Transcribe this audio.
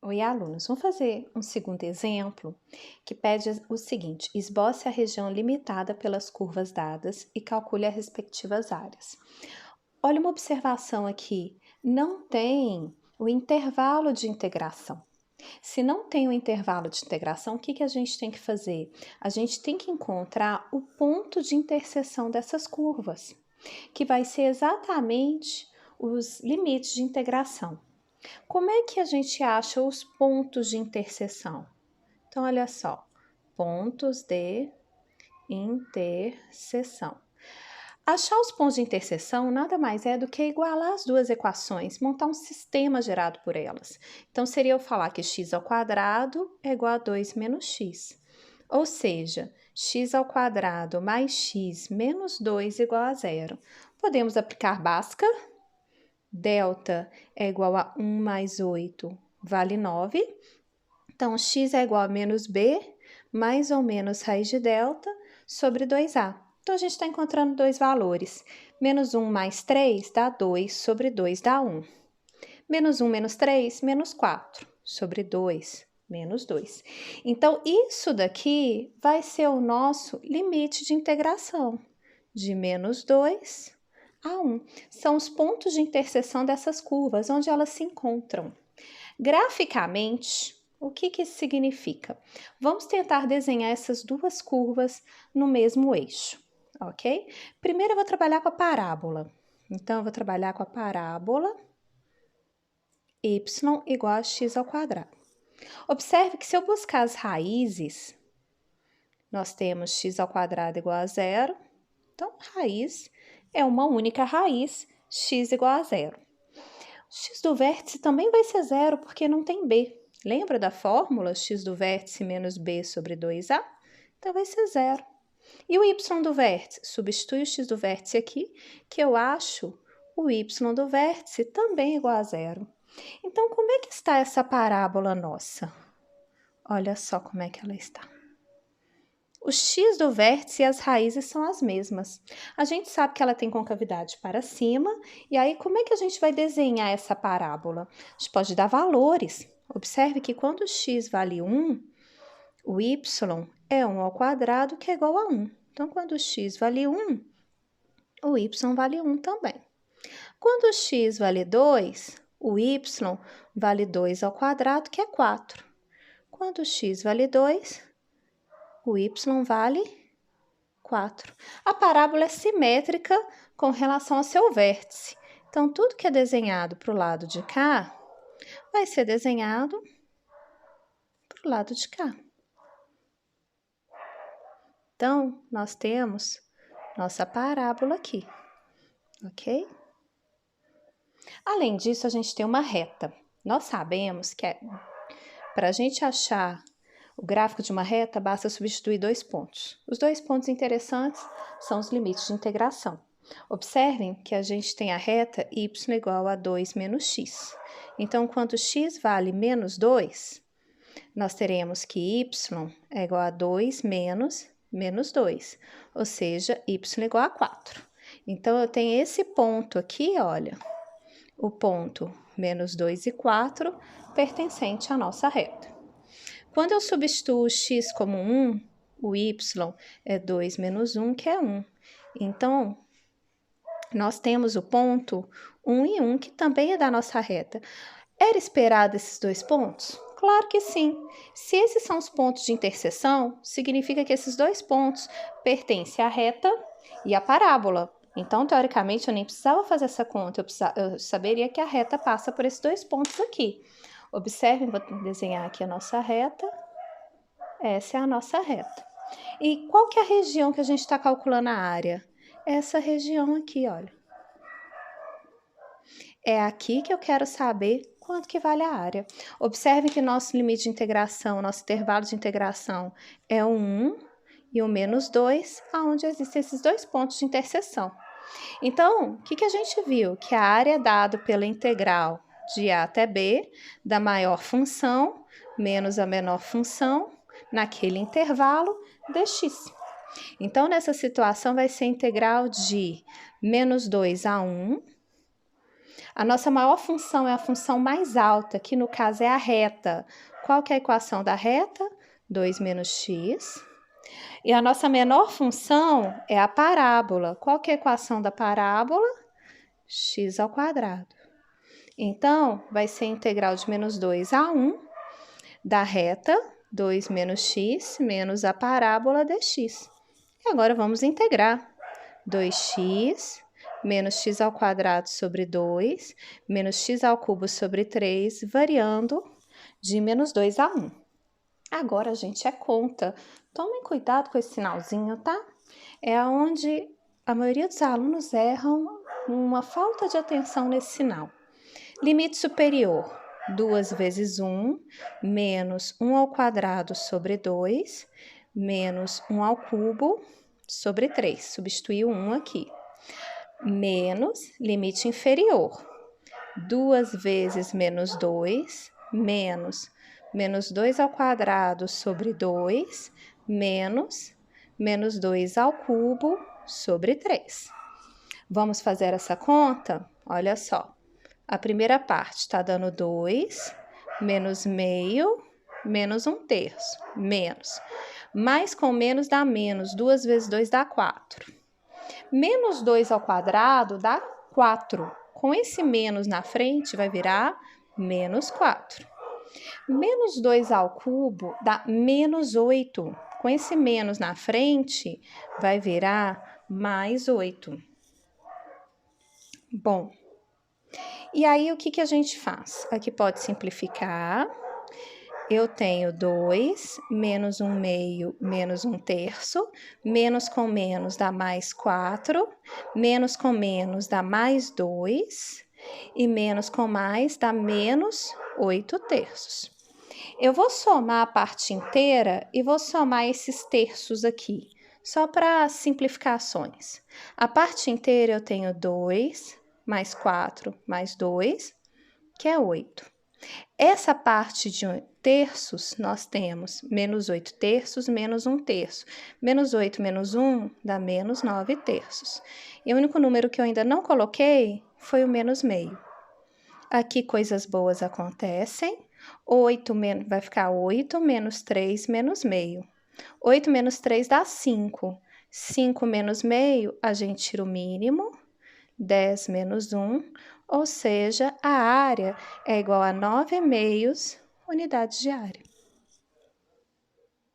Oi, alunos. Vamos fazer um segundo exemplo que pede o seguinte: esboce a região limitada pelas curvas dadas e calcule as respectivas áreas. Olha uma observação aqui: não tem o intervalo de integração. Se não tem o intervalo de integração, o que a gente tem que fazer? A gente tem que encontrar o ponto de interseção dessas curvas, que vai ser exatamente os limites de integração. Como é que a gente acha os pontos de interseção? Então, olha só, pontos de interseção. Achar os pontos de interseção nada mais é do que igualar as duas equações, montar um sistema gerado por elas. Então, seria eu falar que x ao quadrado é igual a 2 menos x. Ou seja, x ao quadrado mais x menos 2 igual a 0. Podemos aplicar Bhaskara. Delta é igual a 1 mais 8, vale 9. Então, x é igual a menos b, mais ou menos raiz de delta, sobre 2a. Então, a gente está encontrando dois valores. Menos 1 mais 3 dá 2, sobre 2 dá 1. Menos 1 menos 3, menos 4, sobre 2, menos 2. Então, isso daqui vai ser o nosso limite de integração, de menos 2 a 1. São os pontos de interseção dessas curvas, onde elas se encontram. Graficamente, o que isso significa? Vamos tentar desenhar essas duas curvas no mesmo eixo, ok? Primeiro eu vou trabalhar com a parábola. Então, eu vou trabalhar com a parábola y igual a x ao quadrado. Observe que se eu buscar as raízes, nós temos x ao quadrado igual a 0. Então, raiz é uma única raiz, x igual a 0. O x do vértice também vai ser 0, porque não tem b. Lembra da fórmula x do vértice menos b sobre 2a? Então, vai ser 0. E o y do vértice? Substitui o x do vértice aqui, que eu acho o y do vértice também igual a 0. Então, como é que está essa parábola nossa? Olha só como é que ela está. O x do vértice e as raízes são as mesmas. A gente sabe que ela tem concavidade para cima, e aí como é que a gente vai desenhar essa parábola? A gente pode dar valores. Observe que quando o x vale 1, o y é 1 ao quadrado, que é igual a 1. Então, quando o x vale 1, o y vale 1 também. Quando o x vale 2, o y vale 2 ao quadrado, que é 4. Quando o x vale 2, o y vale 4. A parábola é simétrica com relação ao seu vértice. Então, tudo que é desenhado para o lado de cá, vai ser desenhado para o lado de cá. Então, nós temos nossa parábola aqui, ok? Além disso, a gente tem uma reta. Nós sabemos que para a gente achar o gráfico de uma reta, basta substituir dois pontos. Os dois pontos interessantes são os limites de integração. Observem que a gente tem a reta y igual a 2 menos x. Então, quando x vale menos 2, nós teremos que y é igual a 2 menos 2, ou seja, y igual a 4. Então, eu tenho esse ponto aqui, olha, o ponto menos 2 e 4, pertencente à nossa reta. Quando eu substituo o x como 1, o y é 2 menos 1, que é 1. Então, nós temos o ponto 1 e 1, que também é da nossa reta. Era esperado esses dois pontos? Claro que sim. Se esses são os pontos de interseção, significa que esses dois pontos pertencem à reta e à parábola. Então, teoricamente, eu nem precisava fazer essa conta, eu saberia que a reta passa por esses dois pontos aqui. Observem, vou desenhar aqui a nossa reta. Essa é a nossa reta. E qual que é a região que a gente está calculando a área? Essa região aqui, olha. É aqui que eu quero saber quanto que vale a área. Observe que nosso limite de integração, nosso intervalo de integração é o 1 e o menos 2, onde existem esses dois pontos de interseção. Então, o que a gente viu? Que a área é dada pela integral de a até b da maior função menos a menor função naquele intervalo dx. Então, nessa situação, vai ser a integral de menos 2 a 1 A nossa maior função é a função mais alta, que no caso é a reta. Qual que é a equação da reta? 2 menos x. E a nossa menor função é a parábola. Qual que é a equação da parábola? X ao quadrado. Então, vai ser integral de menos 2 a 1 da reta 2 menos x menos a parábola dx. E agora vamos integrar. 2x menos x ao quadrado sobre 2 menos x ao cubo sobre 3, variando de menos 2 a 1. Agora, gente, é conta. Tomem cuidado com esse sinalzinho, tá? É onde a maioria dos alunos erram uma falta de atenção nesse sinal. Limite superior, 2 vezes 1, menos 1 ao quadrado sobre 2, menos 1 ao cubo sobre 3. Substitui o 1 aqui. Menos limite inferior, 2 vezes menos 2, menos 2 ao quadrado sobre 2, menos 2 ao cubo sobre 3. Vamos fazer essa conta? Olha só. A primeira parte está dando 2, menos meio, menos 1/3, menos. Mais com menos dá menos, 2 vezes 2 dá 4. Menos 2 ao quadrado dá 4. Com esse menos na frente, vai virar menos 4. Menos 2 ao cubo dá menos 8. Com esse menos na frente, vai virar mais 8. Bom, e aí o que a gente faz? Aqui pode simplificar. Eu tenho 2, menos 1 meio, menos 1/3, menos com menos dá mais 4, menos com menos dá mais 2, e menos com mais dá menos 8/3. Eu vou somar a parte inteira e vou somar esses terços aqui, só para simplificações. A parte inteira eu tenho 2, mais 4, mais 2, que é 8. Essa parte de terços, nós temos menos 8/3, menos 1/3. Menos 8 menos 1 dá menos 9/3. E o único número que eu ainda não coloquei foi o menos meio. Aqui coisas boas acontecem. 8 vai ficar 8 menos 3 menos meio. 8 menos 3 dá 5. 5 menos meio, a gente tira o mínimo. 10 menos 1, ou seja, a área é igual a 9 meios unidades de área.